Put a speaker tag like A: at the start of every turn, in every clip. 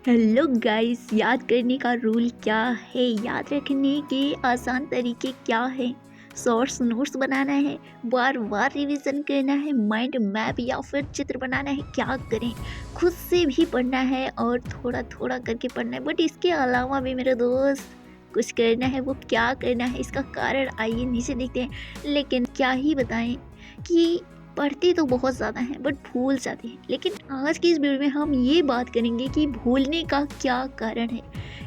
A: Hello guys, याद करने का रूल क्या है? याद रखने के आसान तरीके क्या हैं? शॉर्ट्स नोट्स बनाना है, बार बार रिवीजन करना है, माइंड मैप या फिर चित्र बनाना है, क्या करें? खुद से भी पढ़ना है और थोड़ा थोड़ा करके पढ़ना है, बट इसके अलावा भी मेरे दोस्त कुछ करना है। वो क्या करना है, इसका कारण आइए नीचे देखते हैं। लेकिन क्या ही बताएं कि पढ़ते तो बहुत ज़्यादा हैं बट भूल जाते हैं। लेकिन आज की इस वीडियो में हम ये बात करेंगे कि भूलने का क्या कारण है,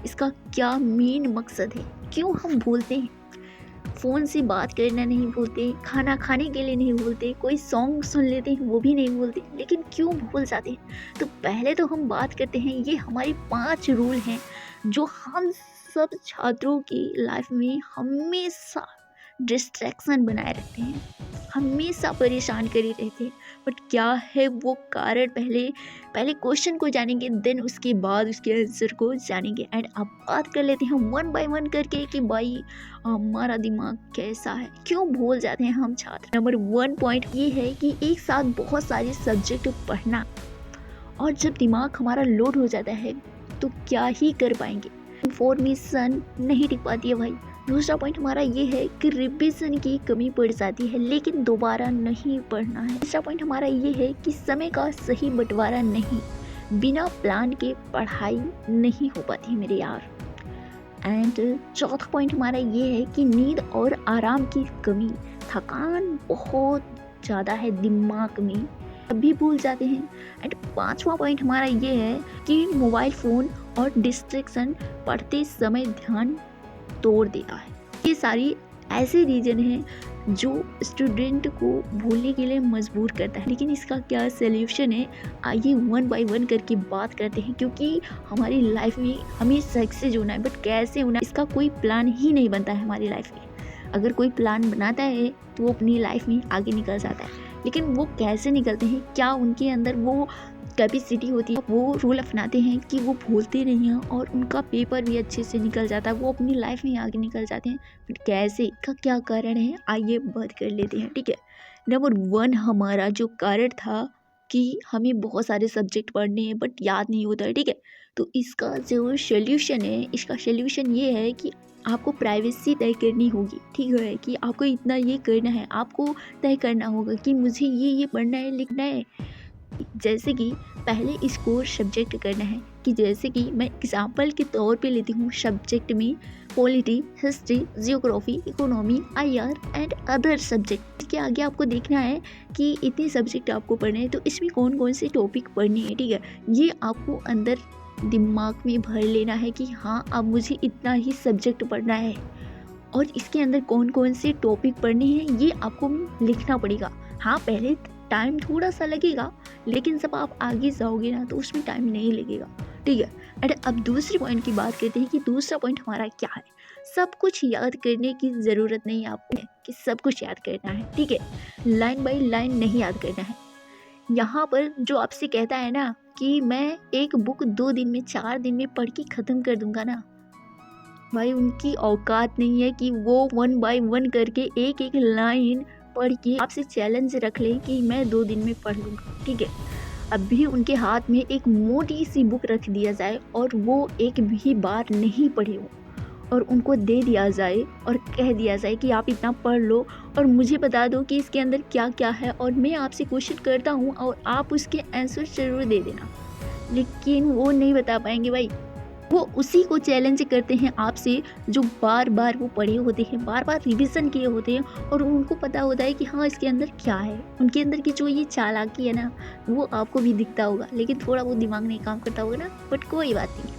A: इसका क्या मेन मकसद है, क्यों हम भूलते हैं। फ़ोन से बात करना नहीं भूलते, खाना खाने के लिए नहीं भूलते, कोई सॉन्ग सुन लेते हैं वो भी नहीं भूलते, लेकिन क्यों भूल जाते हैं। तो पहले तो हम बात करते हैं, ये हमारे 5 रूल हैं जो हम सब छात्रों की लाइफ में हमेशा डिस्ट्रैक्शन बनाए रखते हैं, हमेशा परेशान करे रहते हैं। बट क्या है वो कारण? पहले पहले क्वेश्चन को जानेंगे, देन उसके बाद उसके आंसर को जानेंगे। एंड अब बात कर लेते हैं वन बाय वन करके कि भाई हमारा दिमाग कैसा है, क्यों भूल जाते हैं हम छात्र। नंबर 1 पॉइंट ये है कि एक साथ बहुत सारे सब्जेक्ट पढ़ना, और जब दिमाग हमारा लोड हो जाता है तो क्या ही कर पाएंगे, इंफॉर्मेशन नहीं टिक पाती है भाई। दूसरा पॉइंट हमारा ये है कि रिवीजन की कमी पड़ जाती है, लेकिन दोबारा नहीं पढ़ना है। तीसरा पॉइंट हमारा ये है कि समय का सही बंटवारा नहीं, बिना प्लान के पढ़ाई नहीं हो पाती है मेरे यार। एंड चौथा पॉइंट हमारा ये है कि नींद और आराम की कमी, थकान बहुत ज़्यादा है दिमाग में, अभी भूल जाते हैं। एंड पांचवा पॉइंट हमारा ये है कि मोबाइल फ़ोन और डिस्ट्रैक्शन पढ़ते समय ध्यान तोड़ देता है। ये सारी ऐसे रीजन हैं जो स्टूडेंट को भूलने के लिए मजबूर करता है। लेकिन इसका क्या सल्यूशन है, आइए वन बाय वन करके बात करते हैं। क्योंकि हमारी लाइफ में हमें सक्सेस होना है, बट कैसे होना है इसका कोई प्लान ही नहीं बनता है हमारी लाइफ में। अगर कोई प्लान बनाता है तो वो अपनी लाइफ में आगे निकल जाता है, लेकिन वो कैसे निकलते हैं, क्या उनके अंदर वो कैपेसिटी होती है, वो रूल अपनाते हैं कि वो भूलते नहीं हैं और उनका पेपर भी अच्छे से निकल जाता है, वो अपनी लाइफ में आगे निकल जाते हैं। फिर कैसे, का क्या कारण है, आइए बात कर लेते हैं। ठीक है, नंबर 1 हमारा जो कारण था कि हमें बहुत सारे सब्जेक्ट पढ़ने हैं बट याद नहीं होता है। ठीक है, तो इसका जो सोल्यूशन है, इसका सोल्यूशन ये है कि आपको प्राइवेसी तय करनी होगी। ठीक है, कि आपको इतना ये करना है, आपको तय करना होगा कि मुझे ये पढ़ना है, लिखना है। जैसे कि पहले इसको सब्जेक्ट करना है, कि जैसे कि मैं एग्जाम्पल के तौर पे लेती हूँ सब्जेक्ट में polity, history, geography, economy, IR and other subject. इसके आगे आपको देखना है कि इतने सब्जेक्ट आपको पढ़ने हैं, तो इसमें कौन कौन से टॉपिक पढ़ने हैं। ठीक है, ये आपको अंदर दिमाग में भर लेना है कि हाँ अब मुझे इतना ही सब्जेक्ट पढ़ना है, और इसके अंदर कौन कौन से टॉपिक पढ़ने हैं ये आपको लिखना पड़ेगा। हाँ, पहले टाइम थोड़ा सा लगेगा, लेकिन जब आप आगे जाओगे ना तो उसमें टाइम नहीं लगेगा। ठीक है, अरे अब दूसरे पॉइंट की बात करते हैं कि दूसरा पॉइंट हमारा क्या है। सब कुछ याद करने की ज़रूरत नहीं है आपको कि सब कुछ याद करना है। ठीक है, लाइन बाय लाइन नहीं याद करना है। यहाँ पर जो आपसे कहता है ना कि मैं एक बुक 2 दिन में, 4 दिन में पढ़ के ख़त्म कर दूंगा ना, भाई उनकी औकात नहीं है कि वो वन बाय वन करके एक एक लाइन पढ़ के आपसे चैलेंज रख लें कि मैं 2 दिन में पढ़ लूँगा। ठीक है, अभी उनके हाथ में एक मोटी सी बुक रख दिया जाए और वो एक भी बार नहीं पढ़े हो, और उनको दे दिया जाए और कह दिया जाए कि आप इतना पढ़ लो और मुझे बता दो कि इसके अंदर क्या क्या है, और मैं आपसे क्वेश्चन करता हूँ और आप उसके आंसर जरूर दे देना। लेकिन वो नहीं बता पाएंगे भाई। वो उसी को चैलेंज करते हैं आपसे जो बार बार वो पढ़े होते हैं, बार बार रिवीजन किए होते हैं, और उनको पता होता है कि हाँ इसके अंदर क्या है। उनके अंदर की जो ये चालाकी है ना, वो आपको भी दिखता होगा, लेकिन थोड़ा वो दिमाग नहीं काम करता होगा ना, बट कोई बात नहीं।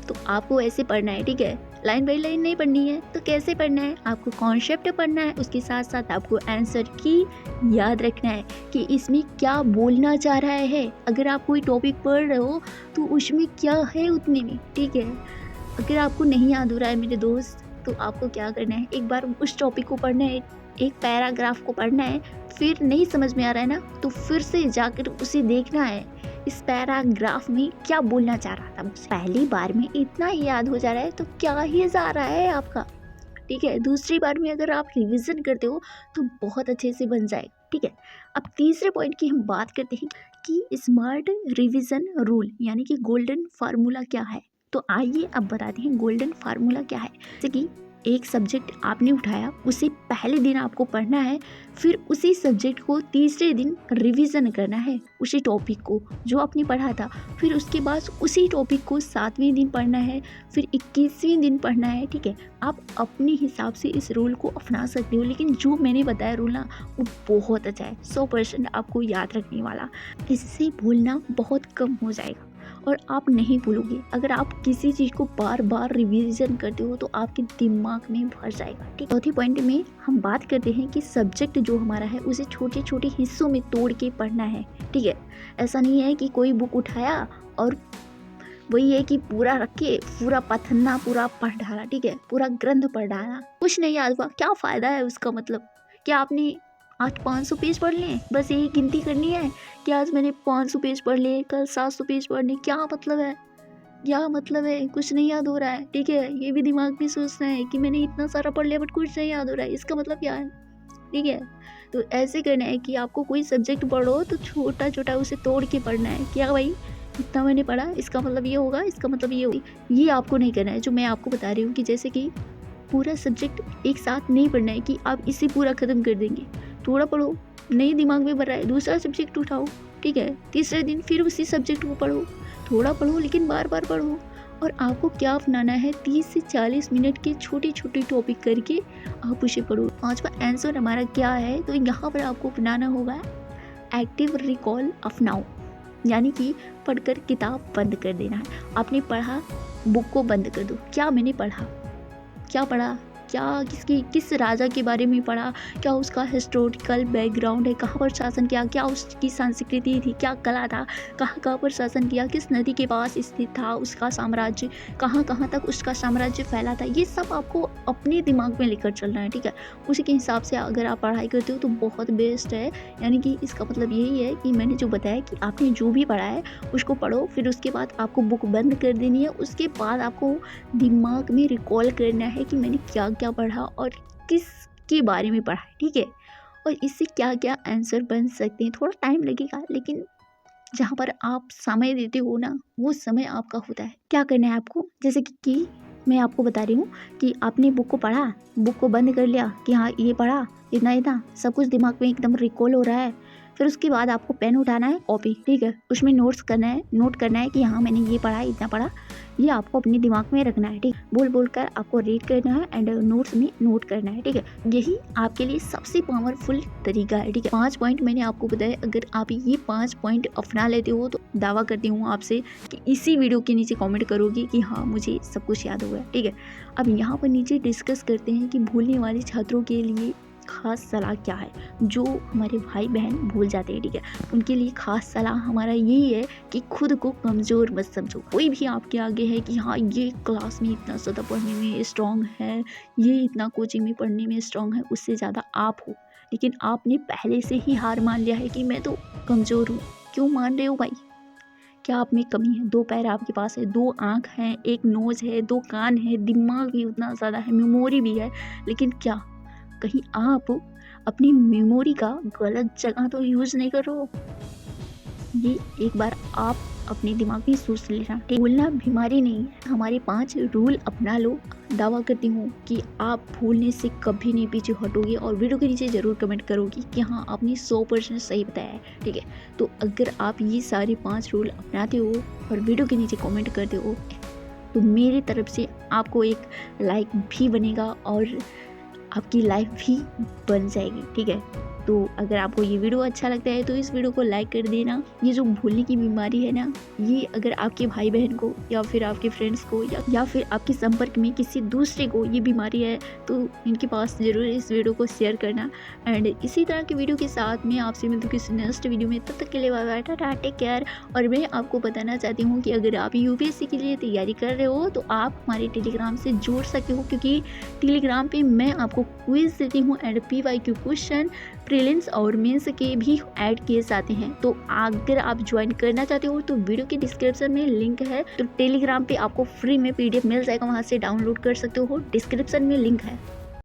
A: तो आपको ऐसे पढ़ना है। ठीक है, लाइन बाई लाइन नहीं पढ़नी है, तो कैसे पढ़ना है, आपको कॉन्सेप्ट पढ़ना है, उसके साथ साथ आपको आंसर की याद रखना है कि इसमें क्या बोलना चाह रहा है। अगर आप कोई टॉपिक पढ़ रहे हो तो उसमें क्या है उतने में। ठीक है, अगर आपको नहीं याद हो रहा है मेरे दोस्त, तो आपको क्या करना है, एक बार उस टॉपिक को पढ़ना है, एक पैराग्राफ को पढ़ना है, फिर नहीं समझ में आ रहा है ना तो फिर से जाकर उसे देखना है इस पैराग्राफ में क्या बोलना चाह रहा था मुझसे। पहली बार में इतना ही याद हो जा रहा है तो क्या ही जा रहा है आपका। ठीक है, दूसरी बार में अगर आप रिवीजन करते हो तो बहुत अच्छे से बन जाएगा। ठीक है, अब तीसरे पॉइंट की हम बात करते हैं कि स्मार्ट रिवीजन रूल यानी कि गोल्डन फार्मूला क्या है। तो आइए अब बताते हैं गोल्डन फार्मूला क्या है। जैसे कि एक सब्जेक्ट आपने उठाया, उसे पहले दिन आपको पढ़ना है, फिर उसी सब्जेक्ट को तीसरे दिन रिवीजन करना है, उसी टॉपिक को जो आपने पढ़ा था। फिर उसके बाद उसी टॉपिक को 7वें दिन पढ़ना है, फिर 21वें दिन पढ़ना है। ठीक है, आप अपने हिसाब से इस रूल को अपना सकते हो, लेकिन जो मैंने बताया रूल ना वो बहुत अच्छा है, 100% आपको याद रखने वाला। इससे भूलना बहुत कम हो जाएगा और आप नहीं भूलोगे। अगर आप किसी चीज़ को बार बार रिवीजन करते हो तो आपके दिमाग में भर जाएगा। ठीक, चौथे पॉइंट में हम बात करते हैं कि सब्जेक्ट जो हमारा है उसे छोटे छोटे हिस्सों में तोड़ के पढ़ना है। ठीक है, ऐसा नहीं है कि कोई बुक उठाया और वही है कि पूरा रख के पूरा पथन्ना पूरा पढ़ डाला। ठीक है, पूरा ग्रंथ पढ़ डाला, कुछ नहीं याद हुआ, क्या फ़ायदा है उसका। मतलब क्या आपने आज 500 पेज पढ़ लिए, बस यही गिनती करनी है कि आज मैंने 500 पेज पढ़ लिए, कल 700 पेज पढ़ने, क्या मतलब है, क्या मतलब है, कुछ नहीं याद हो रहा है। ठीक है, ये भी दिमाग में सोचना है कि मैंने इतना सारा पढ़ लिया बट कुछ नहीं याद हो रहा है, इसका मतलब क्या है। ठीक है, तो ऐसे करना है कि आपको कोई सब्जेक्ट पढ़ो तो छोटा छोटा उसे तोड़ के पढ़ना है। क्या भाई इतना मैंने पढ़ा, इसका मतलब ये होगा, इसका मतलब ये होगा, ये आपको नहीं करना है। जो मैं आपको बता रही हूँ कि जैसे कि पूरा सब्जेक्ट एक साथ नहीं पढ़ना है कि आप इसे पूरा ख़त्म कर देंगे। थोड़ा पढ़ो, नहीं दिमाग में भर रहा है दूसरा सब्जेक्ट उठाओ। ठीक है, तीसरे दिन फिर उसी सब्जेक्ट को पढ़ो, थोड़ा पढ़ो लेकिन बार बार पढ़ो। और आपको क्या अपनाना है, 30 से 40 मिनट के छोटे छोटे टॉपिक करके आप उसे पढ़ो। पांचवा आंसर हमारा क्या है, तो यहाँ पर आपको अपनाना होगा एक्टिव रिकॉल अपनाओ, यानी कि पढ़कर किताब बंद कर देना है। आपने पढ़ा, बुक को बंद कर दो। क्या मैंने पढ़ा, क्या पढ़ा, क्या किस राजा के बारे में पढ़ा, क्या उसका हिस्टोरिकल बैकग्राउंड है, कहाँ पर शासन किया, क्या उसकी संस्कृति थी, क्या कला था, कहाँ कहाँ पर शासन किया, किस नदी के पास स्थित था उसका साम्राज्य, कहाँ कहाँ तक उसका साम्राज्य फैला था, ये सब आपको अपने दिमाग में लेकर चलना है। ठीक है, उसी के हिसाब से अगर आप पढ़ाई करते हो तो बहुत बेस्ट है। यानी कि इसका मतलब यही है कि मैंने जो बताया कि आपने जो भी पढ़ा है उसको पढ़ो, फिर उसके बाद आपको बुक बंद कर देनी है। उसके बाद आपको दिमाग में रिकॉल करना है कि मैंने क्या क्या पढ़ा और किसके बारे में पढ़ा है। ठीक है, और इससे क्या क्या आंसर बन सकते हैं। थोड़ा टाइम लगेगा, लेकिन जहाँ पर आप समय देते हो ना वो समय आपका होता है। क्या करना है आपको, जैसे कि मैं आपको बता रही हूँ कि आपने बुक को पढ़ा, बुक को बंद कर लिया कि हाँ ये पढ़ा, इतना इतना सब कुछ दिमाग में एकदम रिकॉल हो रहा है। फिर उसके बाद आपको पेन उठाना है, कॉपी, ठीक है, उसमें नोट करना है कि हाँ मैंने ये पढ़ा, इतना पढ़ा, ये आपको अपने दिमाग में रखना है। ठीक, बोल बोल कर आपको रीड करना है एंड नोट्स में नोट करना है। ठीक है, यही आपके लिए सबसे पावरफुल तरीका है। ठीक है, 5 पॉइंट मैंने आपको बताया, अगर आप ये 5 पॉइंट अपना लेते हो तो दावा करती हूँ आपसे कि इसी वीडियो के नीचे कमेंट करोगे कि हाँ मुझे सब कुछ याद हो गया। ठीक है, अब यहाँ पर नीचे डिस्कस करते हैं कि भूलने वाले छात्रों के लिए खास सलाह क्या है, जो हमारे भाई बहन भूल जाते हैं। ठीक है, उनके लिए खास सलाह हमारा यही है कि खुद को कमज़ोर मत समझो। कोई भी आपके आगे है कि हाँ ये क्लास में इतना ज़्यादा पढ़ने में स्ट्रांग है, ये इतना कोचिंग में पढ़ने में स्ट्रांग है, उससे ज़्यादा आप हो, लेकिन आपने पहले से ही हार मान लिया है कि मैं तो कमज़ोर हूँ। क्यों मान रहे हो भाई, क्या आप में कमी है? 2 पैर आपके पास है, 2 आँख हैं, 1 नोज़ है, 2 कान है, दिमाग भी उतना ज़्यादा है, मेमोरी भी है, लेकिन क्या कहीं आप अपनी मेमोरी का गलत जगह तो यूज़ नहीं करो? ये एक बार आप अपने दिमाग में सोच लेना। भूलना बीमारी नहीं है। हमारे 5 रूल अपना लो, दावा करती हूँ कि आप भूलने से कभी नहीं पीछे हटोगे। और वीडियो के नीचे ज़रूर कमेंट करोगी कि हाँ आपने 100% सही बताया है। ठीक है, तो अगर आप ये सारे 5 रूल अपनाते हो और वीडियो के नीचे कमेंट करते हो तो मेरी तरफ से आपको एक लाइक भी बनेगा और आपकी लाइफ भी बन जाएगी। ठीक है, तो अगर आपको ये वीडियो अच्छा लगता है तो इस वीडियो को लाइक कर देना। ये जो भूलने की बीमारी है ना, ये अगर आपके भाई बहन को या फिर आपके फ्रेंड्स को या फिर आपके संपर्क में किसी दूसरे को ये बीमारी है तो इनके पास ज़रूर इस वीडियो को शेयर करना। एंड इसी तरह की वीडियो के साथ मैं आपसे मिलती हूँ किसी नेक्स्ट वीडियो में। तब तक के लिए bye bye, tata, take care. और मैं आपको बताना चाहती हूँ कि अगर आप यूपीएससी के लिए तैयारी कर रहे हो तो आप हमारे टेलीग्राम से जुड़ सकते हो, क्योंकि टेलीग्राम पर मैं आपको क्विज देती हूँ एंड PYQ क्वेश्चन प्रीलिम्स और मेंस के भी ऐड किए जाते हैं। तो अगर आप ज्वाइन करना चाहते हो तो वीडियो के डिस्क्रिप्शन में लिंक है, तो टेलीग्राम पे आपको फ्री में PDF मिल जाएगा, वहाँ से डाउनलोड कर सकते हो, डिस्क्रिप्शन में लिंक है।